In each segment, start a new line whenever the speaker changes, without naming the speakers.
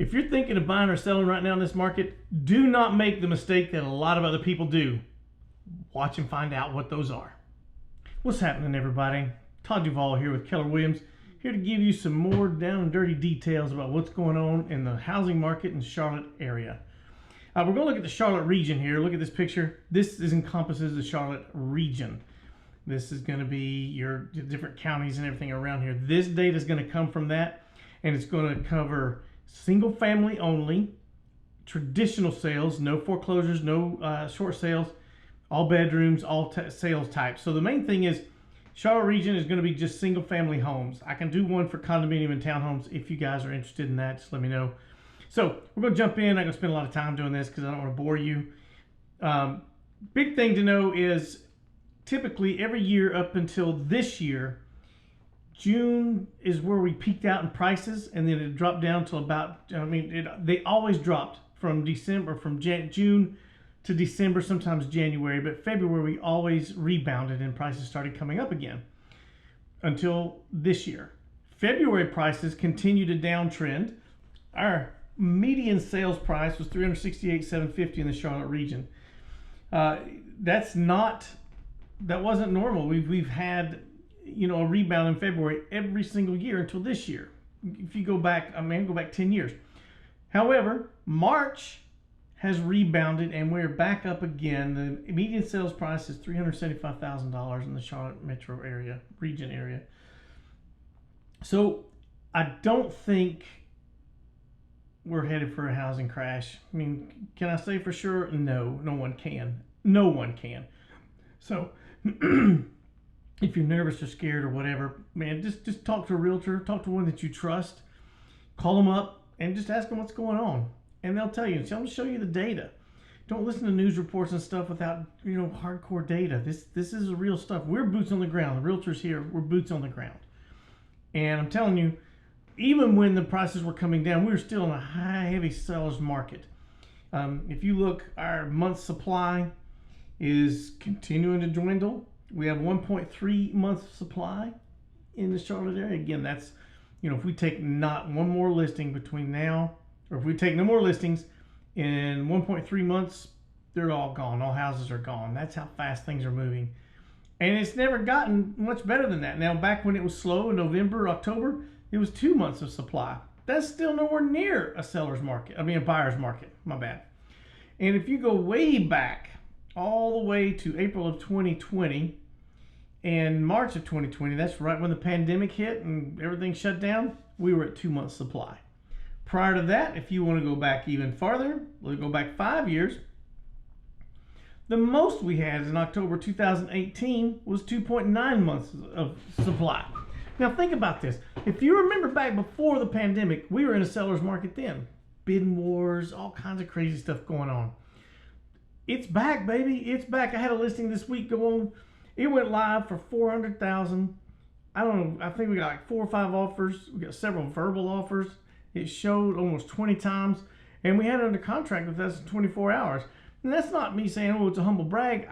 If you're thinking of buying or selling right now in this market, do not make the mistake that a lot of other people do. Watch and find out what those are. What's happening, everybody? Todd Duvall here with Keller Williams, here to give you some more down and dirty details about what's going on in the housing market in the Charlotte area. We're going to look at the Charlotte region here. Look at this picture. This encompasses the Charlotte region. This is going to be your different counties and everything around here. This data is going to come from that, and it's going to cover single family only, traditional sales, no foreclosures, no short sales, all bedrooms, all sales types. So the main thing is Charlotte region is going to be just single family homes. I can do one for condominium and townhomes if you guys are interested in that. Just let me know. So we're going to jump in. I'm going to spend a lot of time doing this because I don't want to bore you. Big thing to know is typically every year up until this year, June is where we peaked out in prices, and then it dropped down to about, they always dropped from June to December, sometimes January, but February we always rebounded and prices started coming up again until this year. February prices continue to downtrend. Our median sales price was $368,750 in the Charlotte region. That wasn't normal. We've had a rebound in February every single year until this year. If you go back, go back 10 years. However, March has rebounded and we're back up again. The median sales price is $375,000 in the Charlotte metro area, region area. So I don't think we're headed for a housing crash. Can I say for sure? No, no one can. No one can. So if you're nervous or scared or whatever, man, just talk to a realtor, talk to one that you trust, call them up and just ask them what's going on. And they'll tell you, tell them to show you the data. Don't listen to news reports and stuff without, hardcore data. This is the real stuff. We're boots on the ground. The realtors here, we're boots on the ground. And I'm telling you, even when the prices were coming down, we were still in a heavy seller's market. If you look, our month supply is continuing to dwindle. We have 1.3 months supply in the Charlotte area. Again, that's, if we take not one more listing between now, or if we take no more listings in 1.3 months, they're all gone. All houses are gone. That's how fast things are moving. And it's never gotten much better than that. Now, back when it was slow in November, October, it was 2 months of supply. That's still nowhere near a seller's market. A buyer's market, my bad. And if you go way back, all the way to April of 2020 and March of 2020, that's right when the pandemic hit and everything shut down, we were at 2 months supply. Prior to that, if you want to go back even farther, we'll go back 5 years. The most we had in October 2018 was 2.9 months of supply. Now think about this. If you remember back before the pandemic, we were in a seller's market then. Bidding wars, all kinds of crazy stuff going on. It's back, baby. It's back. I had a listing this week go on. It went live for $400,000. I don't know. I think we got like 4 or 5 offers. We got several verbal offers. It showed almost 20 times, and we had it under contract with us in 24 hours. And that's not me saying, oh, it's a humble brag.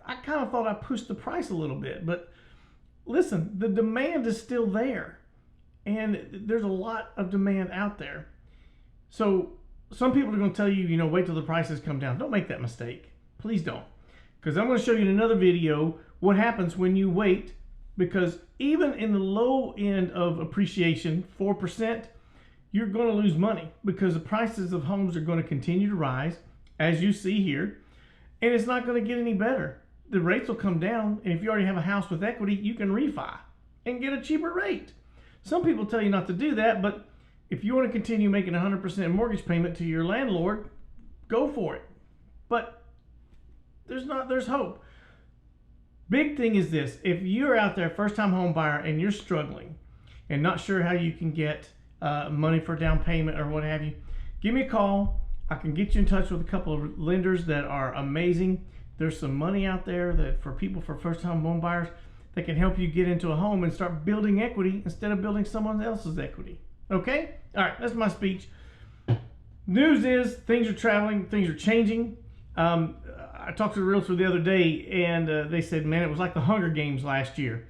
I kind of thought I pushed the price a little bit, but listen, the demand is still there, and there's a lot of demand out there. So some people are going to tell you, wait till the prices come down. Don't make that mistake. Please don't. Because I'm going to show you in another video what happens when you wait, because even in the low end of appreciation, 4%, you're going to lose money because the prices of homes are going to continue to rise, as you see here, and it's not going to get any better. The rates will come down, and if you already have a house with equity, you can refi and get a cheaper rate. Some people tell you not to do that, but if you want to continue making 100% mortgage payment to your landlord, go for it. But there's hope. Big thing is this: if you're out there, first-time home buyer, and you're struggling and not sure how you can get money for down payment or what have you, give me a call. I can get you in touch with a couple of lenders that are amazing. There's some money out there that for people, for first-time home buyers, that can help you get into a home and start building equity instead of building someone else's equity. Okay? All right, that's my speech. News is things are traveling, things are changing. I talked to a realtor the other day, and they said, man, it was like the Hunger Games last year.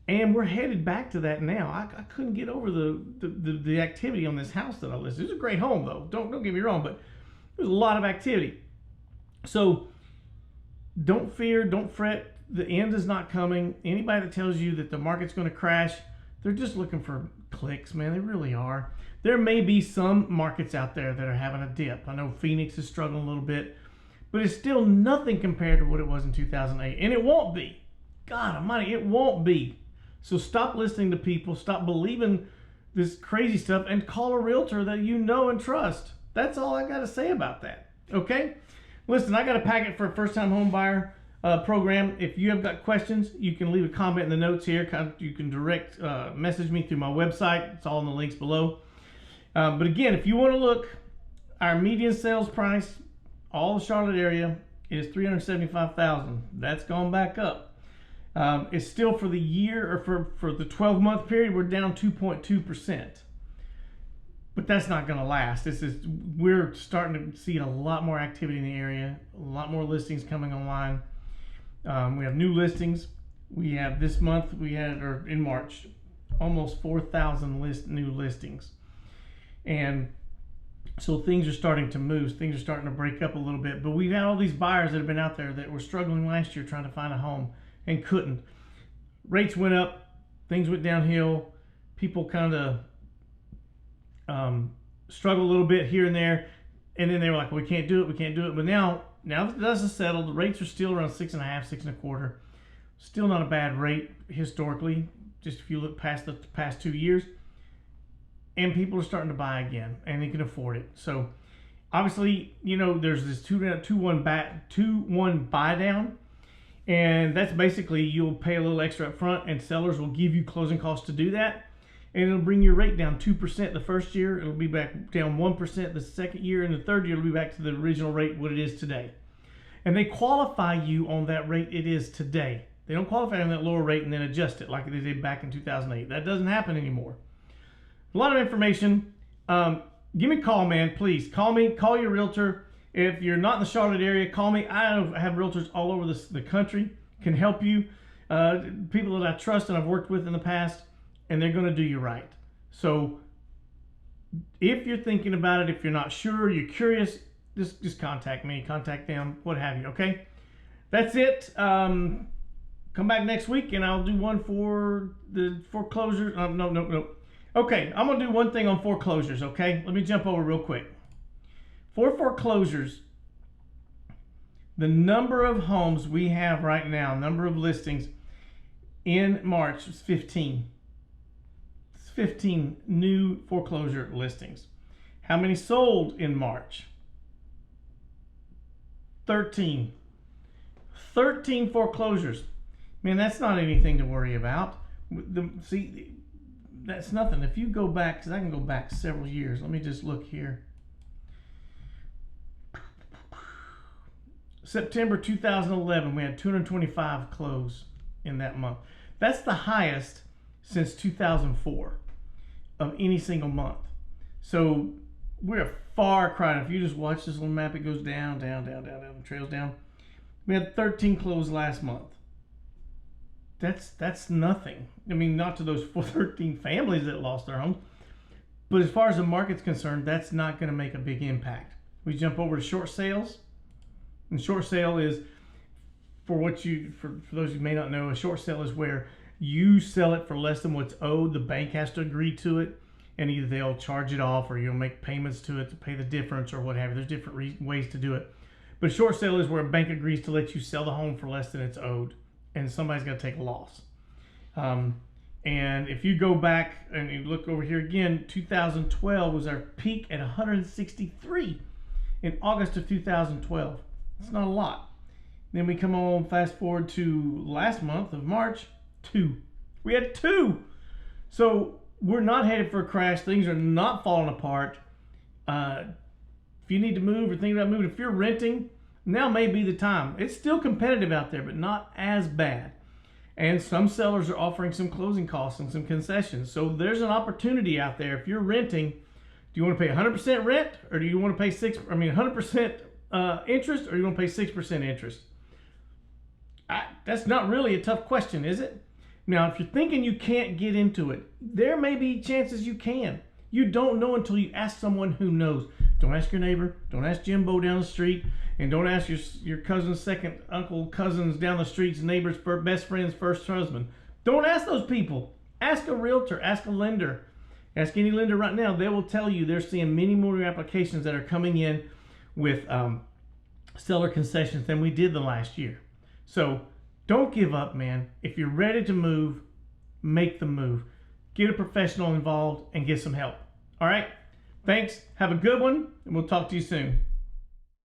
And we're headed back to that now. I couldn't get over the activity on this house that I listed. It's a great home, though. Don't get me wrong, but there's a lot of activity. So don't fear, don't fret. The end is not coming. Anybody that tells you that the market's going to crash, they're just looking for clicks, man. They really are. There may be some markets out there that are having a dip. I know Phoenix is struggling a little bit, but it's still nothing compared to what it was in 2008. And it won't be. God almighty, it won't be. So stop listening to people, stop believing this crazy stuff, and call a realtor that you know and trust. That's all I got to say about that. Okay? Listen, I got a packet for a first-time home buyer program. If you have got questions, you can leave a comment in the notes here. You can direct message me through my website. It's all in the links below. But again, if you want to look, our median sales price, all the Charlotte area, is $375,000. That's gone back up. It's still for the year, or for the 12-month period, we're down 2.2%. But that's not going to last. We're starting to see a lot more activity in the area, a lot more listings coming online. We have new listings. We have this month, or in March, almost 4,000 new listings. And so things are starting to move. Things are starting to break up a little bit. But we've had all these buyers that have been out there that were struggling last year trying to find a home and couldn't. Rates went up, things went downhill, people kind of struggled a little bit here and there, and then they were like, we can't do it. But now that the dust has settled, the rates are still around 6.5, 6.25. Still not a bad rate historically, just if you look past the past 2 years. And people are starting to buy again, and they can afford it. So obviously, there's this 2-1 buy down. And that's basically, you'll pay a little extra up front, and sellers will give you closing costs to do that. And it'll bring your rate down 2% the first year. It'll be back down 1% the second year. And the third year, it'll be back to the original rate, what it is today. And they qualify you on that rate it is today. They don't qualify on that lower rate and then adjust it like they did back in 2008. That doesn't happen anymore. A lot of information. Give me a call, man. Please call me. Call your realtor. If you're not in the Charlotte area, call me. I have realtors all over the country, can help you. People that I trust and I've worked with in the past, and they're going to do you right. So if you're thinking about it, if you're not sure, you're curious, just contact me, contact them, what have you, okay? That's it. Come back next week, and I'll do one for the foreclosures. No. Okay, I'm going to do one thing on foreclosures, okay? Let me jump over real quick. For foreclosures, the number of homes we have right now, number of listings in March is 15. It's 15 new foreclosure listings. How many sold in March? 13. 13 foreclosures. Man, that's not anything to worry about. See, that's nothing. If you go back, because I can go back several years. Let me just look here. September 2011, we had 225 close in that month. That's the highest since 2004 of any single month. So we're a far cry. If you just watch this little map, it goes down, trails down. We had 13 close last month. That's nothing. I mean, not to those 13 families that lost their homes, but as far as the market's concerned, that's not going to make a big impact. We jump over to short sales. And short sale is, for those who may not know, a short sale is where you sell it for less than what's owed. The bank has to agree to it, and either they'll charge it off or you'll make payments to it to pay the difference or what have you. There's different ways to do it. But a short sale is where a bank agrees to let you sell the home for less than it's owed, and somebody's got to take a loss. And if you go back and you look over here again, 2012 was our peak at 163 in August of 2012. It's not a lot. Then we come on, fast forward to last month of March, 2. We had 2. So we're not headed for a crash. Things are not falling apart. If you need to move or thinking about moving, if you're renting, now may be the time. It's still competitive out there, but not as bad. And some sellers are offering some closing costs and some concessions. So there's an opportunity out there. If you're renting, do you want to pay 100% rent, or do you want to pay 100% interest, or you want to pay 6% interest? That's not really a tough question, is it? Now, if you're thinking you can't get into it, there may be chances you can. You don't know until you ask someone who knows. Don't ask your neighbor. Don't ask Jimbo down the street. And don't ask your cousin's second uncle, cousins down the street's neighbor's best friend's first husband. Don't ask those people. Ask a realtor. Ask a lender. Ask any lender right now. They will tell you they're seeing many more applications that are coming in with seller concessions than we did the last year. So don't give up, man. If you're ready to move, make the move. Get a professional involved and get some help. All right? Thanks. Have a good one, and we'll talk to you soon.